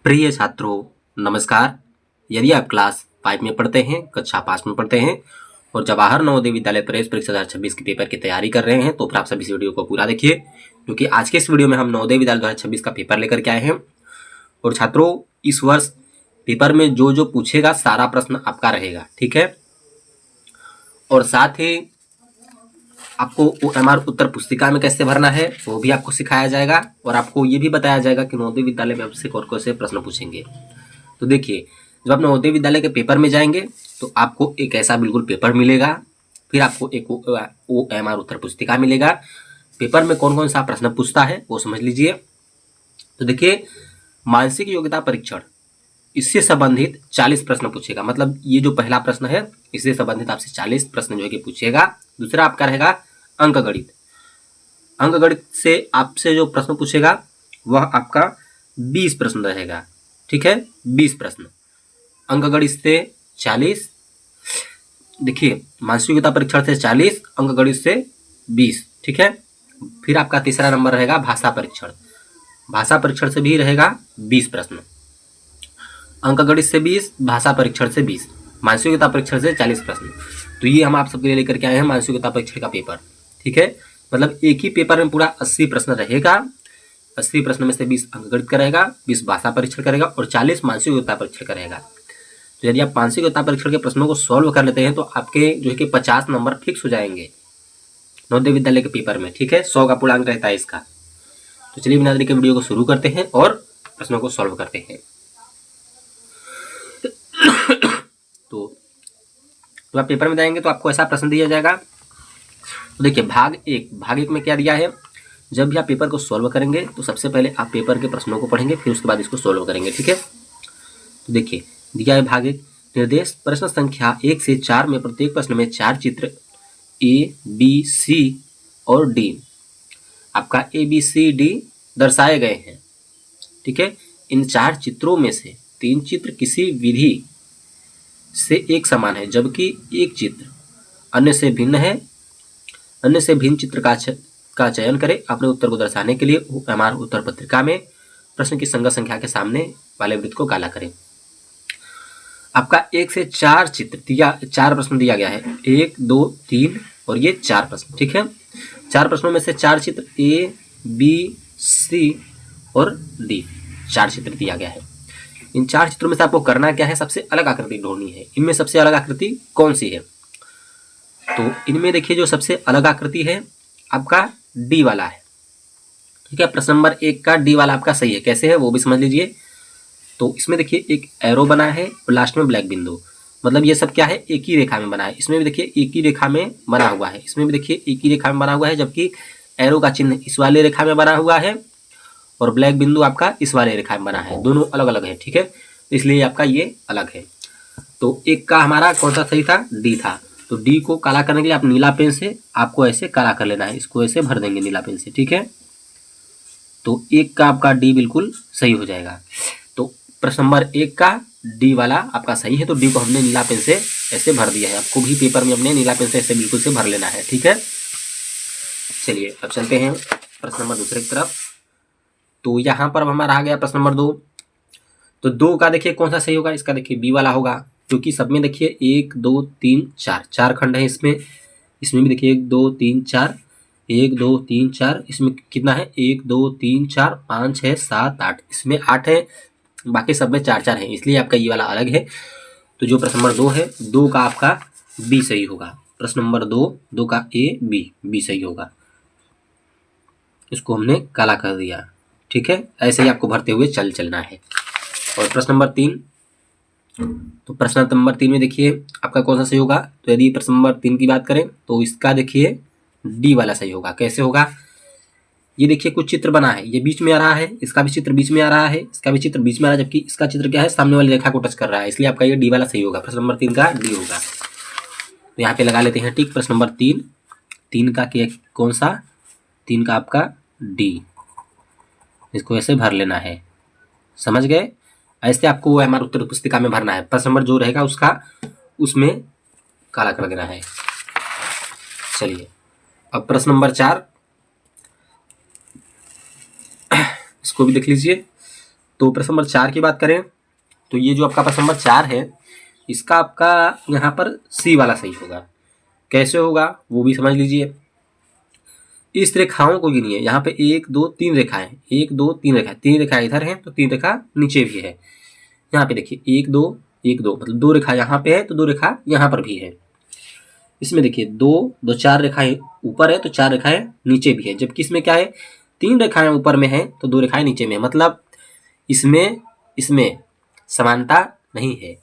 प्रिय छात्रों, नमस्कार। यदि आप क्लास 5 में पढ़ते हैं, कक्षा 5 में पढ़ते हैं और जवाहर नवोदय विद्यालय प्रवेश परीक्षा 2026 के पेपर की तैयारी कर रहे हैं तो फिर आप सभी इस वीडियो को पूरा देखिए, क्योंकि आज के इस वीडियो में हम नवोदय विद्यालय 2026 का पेपर लेकर के आए हैं। और छात्रों, इस वर्ष पेपर में जो जो पूछेगा सारा प्रश्न आपका रहेगा, ठीक है। और साथ ही आपको OMR उत्तर पुस्तिका में कैसे भरना है वो भी आपको सिखाया जाएगा और आपको ये भी बताया जाएगा कि नवोदय विद्यालय में आपसे कौन से प्रश्न पूछेंगे। तो देखिए, जब आप नवोदय विद्यालय के पेपर में जाएंगे तो आपको एक ऐसा बिल्कुल पेपर मिलेगा, फिर आपको एक OMR उत्तर पुस्तिका मिलेगा। पेपर में कौन कौन सा प्रश्न पूछता है वो समझ लीजिए। तो देखिए, मानसिक योग्यता परीक्षण, इससे संबंधित 40 प्रश्न पूछेगा। मतलब ये जो पहला प्रश्न है इससे संबंधित आपसे 40 प्रश्न जो है कि पूछेगा। दूसरा आपका रहेगा अंकगणित। अंकगणित से आपसे जो प्रश्न पूछेगा वह आपका 20 प्रश्न रहेगा, ठीक है। 20 प्रश्न अंकगणित से 40। देखिए, मानसिक योग्यता परीक्षण से 40, अंकगणित से 20, ठीक है। फिर आपका तीसरा नंबर रहेगा भाषा परीक्षण। भाषा परीक्षण से भी रहेगा 20 प्रश्न। अंकगणित से 20, भाषा परीक्षण से 20, मानसिक योग्यता परीक्षण से 40 प्रश्न। तो ये हम आप सबके लिए लेकर के आए हैं मानसिक योग्यता परीक्षण का पेपर, ठीक है। मतलब एक ही पेपर में पूरा 80 प्रश्न रहेगा। 80 प्रश्न में से 20 अंकगणित का रहेगा, 20 भाषा परीक्षण करेगा और 40 मानसिक योग्यता परीक्षण करेगा। तो यदि आप मानसिक योग्यता परीक्षण के प्रश्नों को सॉल्व कर लेते हैं तो आपके जो है कि 50 नंबर फिक्स हो जाएंगे नवोदय विद्यालय के पेपर में, ठीक है। 100 का पूर्णांक रहता है इसका। तो चलिए बिना देरी के वीडियो को शुरू करते हैं और प्रश्नों को सॉल्व करते हैं। तो आप पेपर में जाएंगे तो आपको ऐसा प्रश्न दिया जाएगा। तो देखिए, भाग एक में क्या दिया है। जब भी आप पेपर को सॉल्व करेंगे तो सबसे पहले आप पेपर के प्रश्नों को पढ़ेंगे, फिर उसके बाद इसको सॉल्व करेंगे, ठीक है। तो देखिए, दिया है भाग 1 निर्देश प्रश्न संख्या 1 से 4 में प्रत्येक प्रश्न में 4 चित्र A, B, C और D, आपका A, B, C, D दर्शाए गए हैं, ठीक है। इन 4 चित्रों में से 3 चित्र किसी विधि से एक समान है जबकि एक चित्र अन्य से भिन्न है। अन्य से भिन्न चित्र का चयन करें। अपने उत्तर को दर्शाने के लिए OMR उत्तर पत्रिका में प्रश्न की संगत संख्या के सामने वाले वृत्त को काला करें। आपका 1 से 4 चित्र दिया, 4 प्रश्न दिया गया है, 1, 2, 3 और ये 4 प्रश्न, ठीक है। 4 प्रश्नों में से 4 चित्र A, B, C और D, 4 चित्र दिया गया है। इन 4 चित्रों में से आपको करना क्या है, सबसे अलग आकृति ढूंढनी है। इनमें सबसे अलग आकृति कौन सी है। तो इनमें देखिए, जो सबसे अलग आकृति है आपका D वाला है, ठीक है। प्रश्न नंबर 1 का D वाला आपका सही है। कैसे है वो भी समझ लीजिए। तो इसमें देखिए एक एरो बना है और लास्ट में ब्लैक बिंदु, मतलब ये सब क्या है, एक ही रेखा में बना है। इसमें भी देखिए एक ही रेखा में बना हुआ है, इसमें भी देखिए एक ही रेखा में बना हुआ है, जबकि एरो का चिन्ह इस वाले रेखा में बना हुआ है और ब्लैक बिंदु आपका इस वाले रेखा में बना है। दोनों अलग अलग है, ठीक है। इसलिए आपका ये अलग है। तो एक का हमारा कौन सा सही था, D था। तो D को काला करने के लिए आप नीला पेन से आपको ऐसे काला कर लेना है, इसको ऐसे भर देंगे नीला पेन से, ठीक है। तो एक का आपका D बिल्कुल सही हो जाएगा। तो प्रश्न नंबर 1 का D वाला आपका सही है। तो D को हमने नीला पेन से ऐसे भर दिया है। आपको भी पेपर में अपने नीला पेन से ऐसे बिल्कुल से भर लेना है, ठीक है। चलिए अब चलते हैं प्रश्न नंबर दूसरे की तरफ। तो यहाँ पर हमारा आ गया प्रश्न नंबर 2। तो 2 का देखिए कौन सा सही होगा, इसका देखिए B वाला होगा, क्योंकि सब में देखिए 1, 2, 3, 4 खंड है इसमें। इसमें भी देखिए 1, 2, 3, 4, 1, 2, 3, 4, इसमें कितना है, 1, 2, 3, 4, 5, 6, 7, 8, इसमें 8 है, बाकी सब में 4 है, इसलिए आपका ये वाला अलग है। तो जो प्रश्न नंबर 2 है, 2 का आपका B सही होगा। प्रश्न नंबर 2 का B सही होगा। इसको हमने काला कर दिया, ठीक है। ऐसे ही आपको भरते हुए चलना है। और प्रश्न नंबर 3, तो प्रश्न नंबर 3 में देखिए आपका कौन सा सही होगा। तो यदि प्रश्न नंबर 3 की बात करें तो इसका देखिए D वाला सही होगा। कैसे होगा, ये देखिए कुछ चित्र बना है, ये बीच में आ रहा है, इसका भी चित्र बीच में आ रहा है, इसका भी चित्र बीच में आ रहा है, जबकि इसका चित्र क्या है, सामने वाली रेखा को टच कर रहा है, इसलिए आपका ये D वाला सही होगा। प्रश्न नंबर 3 का D होगा। तो यहाँ पे लगा लेते हैं टिक। प्रश्न नंबर 3 का कौन सा, 3 का आपका D, इसको ऐसे भर लेना है, समझ गए। ऐसे आपको वो हमारे उत्तर पुस्तिका में भरना है। प्रश्न नंबर जो रहेगा उसका उसमें काला कर देना है। चलिए अब प्रश्न नंबर 4, इसको भी देख लीजिए। तो प्रश्न नंबर 4 की बात करें तो ये जो आपका प्रश्न नंबर 4 है, इसका आपका यहाँ पर सी वाला सही होगा। कैसे होगा वो भी समझ लीजिए। इस रेखाओं को गिनिए। यहाँ पे 1 2 3 रेखाएं, 1 2 3 रेखाएं, 3 रेखा इधर है तो 3 रेखा नीचे भी है। यहाँ पे देखिए 1 2 1 2, मतलब 2 रेखा यहाँ पे है तो 2 रेखा यहाँ पर भी है। इसमें देखिए 2 2 4 रेखाएं ऊपर है तो 4 रेखाएं नीचे भी है, जबकि इसमें क्या है 3 रेखाएं ऊपर में है तो 2 रेखाएं नीचे में है। मतलब इसमें इसमें समानता नहीं है,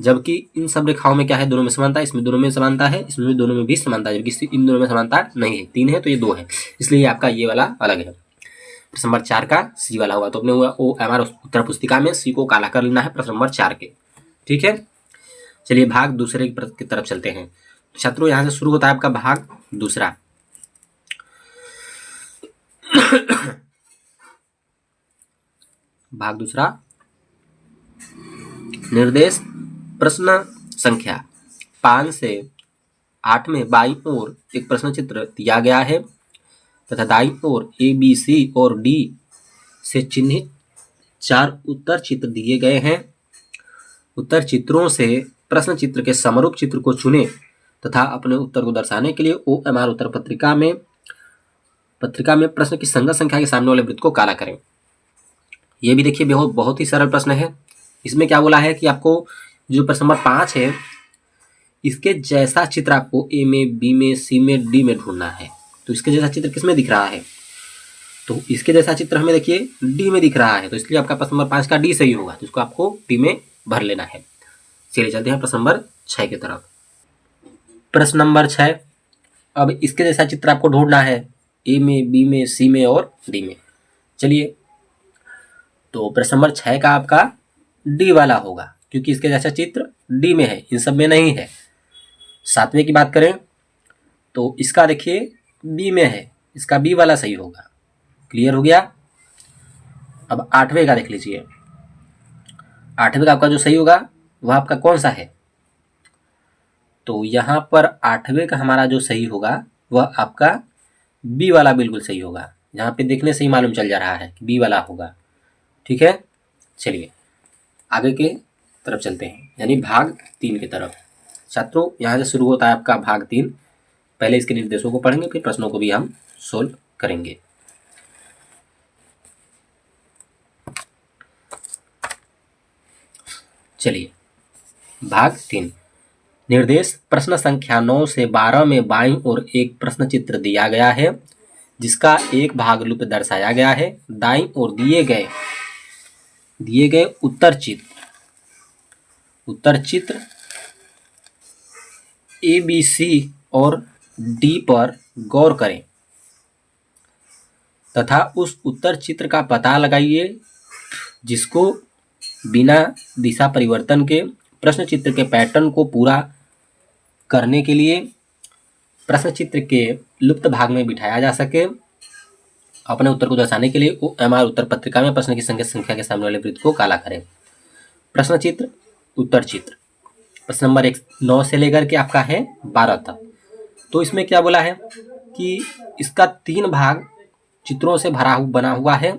जबकि इन सब रेखाओं में क्या है, दोनों में समानता है। इसमें दोनों में समानता है, इसमें दोनों में भी समानता है, जबकि इन दोनों में समानता नहीं है। 3 है तो ये 2 है, इसलिए आपका ये वाला अलग है। प्रश्न नंबर 4 का सी वाला होगा। तो अपने OMR उत्तर पुस्तिका में सी को काला कर लेना है प्रश्न नंबर 4 के। ठीक है, चलिए भाग दूसरे की तरफ चलते हैं। तो छात्रों यहाँ से शुरू होता है आपका भाग दूसरा। भाग दूसरा, निर्देश प्रश्न संख्या 5 से 8 में बाईं ओर एक प्रश्न चित्र दिया गया है तथा दाईं ओर ABC और D से चिन्हित 4 उत्तर चित्र दिए गए हैं। उत्तर चित्रों से प्रश्न चित्र के समरूप चित्र को चुनें तथा अपने उत्तर को दर्शाने के लिए OMR उत्तर पत्रिका में प्रश्न की संगत संख्या के सामने वाले वृत्त को काला करें। ये भी देखिए बहुत ही सरल प्रश्न है। इसमें क्या बोला है कि आपको जो प्रश्न नंबर 5 है, इसके जैसा चित्र आपको A में, B में, C में, D में ढूंढना है। तो इसके जैसा चित्र किसमें दिख रहा है, तो इसके जैसा चित्र हमें देखिए D में दिख रहा है, तो इसलिए आपका प्रश्न नंबर 5 का D सही होगा, तो इसको आपको D में भर लेना है। चलिए चलते हैं प्रश्न नंबर 6 की तरफ। प्रश्न नंबर 6, अब इसके जैसा चित्र आपको ढूंढना है A में, B में, C में और D में। चलिए, तो प्रश्न नंबर 6 का आपका D वाला होगा, क्योंकि इसके जैसा चित्र D में है, इन सब में नहीं है। 7वें की बात करें तो इसका देखिए B में है, इसका B वाला सही होगा। क्लियर हो गया। अब 8वें का देख लीजिए। 8वें का आपका जो सही होगा वह आपका कौन सा है, तो यहाँ पर 8वें का हमारा जो सही होगा वह आपका B वाला बिल्कुल सही होगा। यहाँ पे देखने से ही मालूम चल जा रहा है कि B वाला होगा। ठीक है, चलिए आगे के तरफ चलते हैं, यानी भाग 3 की तरफ। छात्रों यहाँ से शुरू होता है आपका भाग 3। पहले इसके निर्देशों को पढ़ेंगे, फिर प्रश्नों को भी हम सोल्व करेंगे। चलिए भाग 3, निर्देश प्रश्न संख्या 9 से 12 में बाईं ओर एक प्रश्न चित्र दिया गया है जिसका एक भाग लुप्त दर्शाया गया है। दाईं ओर दिए गए उत्तर चित्र ABC और D पर गौर करें तथा उस उत्तर चित्र का पता लगाइए जिसको बिना दिशा परिवर्तन के प्रश्न चित्र के पैटर्न को पूरा करने के लिए प्रश्न चित्र के लुप्त भाग में बिठाया जा सके। अपने उत्तर को दर्शाने के लिए OMR उत्तर पत्रिका में प्रश्न की संख्या के सामने वाले वृत्त को काला करें। प्रश्न चित्र, उत्तर चित्र। प्रश्न नंबर 9 से लेकर के आपका है 12 तक। तो इसमें क्या बोला है कि इसका 3 भाग चित्रों से बना हुआ है।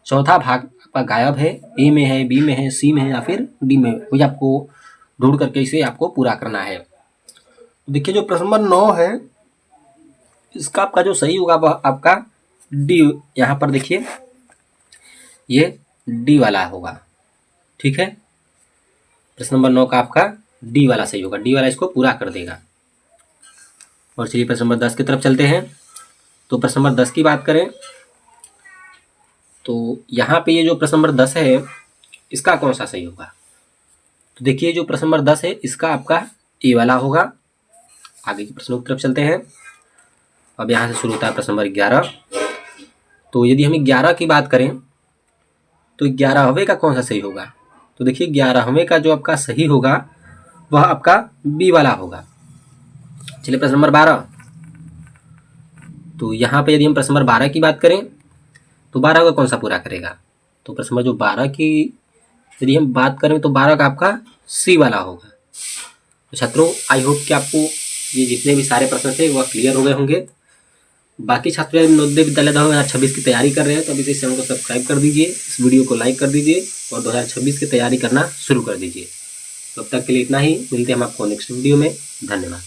चौथा भाग आपका गायब है, A में है, B में है, C में है या फिर D में, वही आपको ढूंढ करके इसे आपको पूरा करना है। देखिए जो प्रश्न नंबर 9 है, इसका आपका जो सही होगा वह आपका D, यहाँ पर देखिए ये D वाला होगा। ठीक है, प्रश्न नंबर 9 का आपका D वाला सही होगा, D वाला इसको पूरा कर देगा। और चलिए प्रश्न नंबर 10 की तरफ चलते हैं। तो प्रश्न नंबर 10 की बात करें तो यहाँ पे ये जो प्रश्न नंबर 10 है इसका कौन सा सही होगा, तो देखिए जो प्रश्न नंबर 10 है इसका आपका A वाला होगा। आगे के प्रश्नों की तरफ चलते हैं। अब यहाँ से शुरू होता है प्रश्न नंबर 11। तो यदि हम 11 की बात करें तो 11वें का कौन सा सही होगा, तो देखिए 11वें का जो आपका सही होगा वह आपका B वाला होगा। चलिए प्रश्न नंबर 12। तो यहाँ पे यदि हम प्रश्न नंबर 12 की बात करें तो 12 का कौन सा पूरा करेगा, तो प्रश्न नंबर जो 12 की यदि हम बात करें तो 12 का आपका C वाला होगा। तो छात्रों आई होप कि आपको ये जितने भी सारे प्रश्न थे वह क्लियर हो गए होंगे। बाकी छात्र नवोदय विद्यालय 2026 की तैयारी कर रहे हैं तो अभी से इस चैनल को सब्सक्राइब कर दीजिए, इस वीडियो को लाइक कर दीजिए और 2026 की तैयारी करना शुरू कर दीजिए। तो अब तक के लिए इतना ही, मिलते हैं हम आपको नेक्स्ट वीडियो में। धन्यवाद।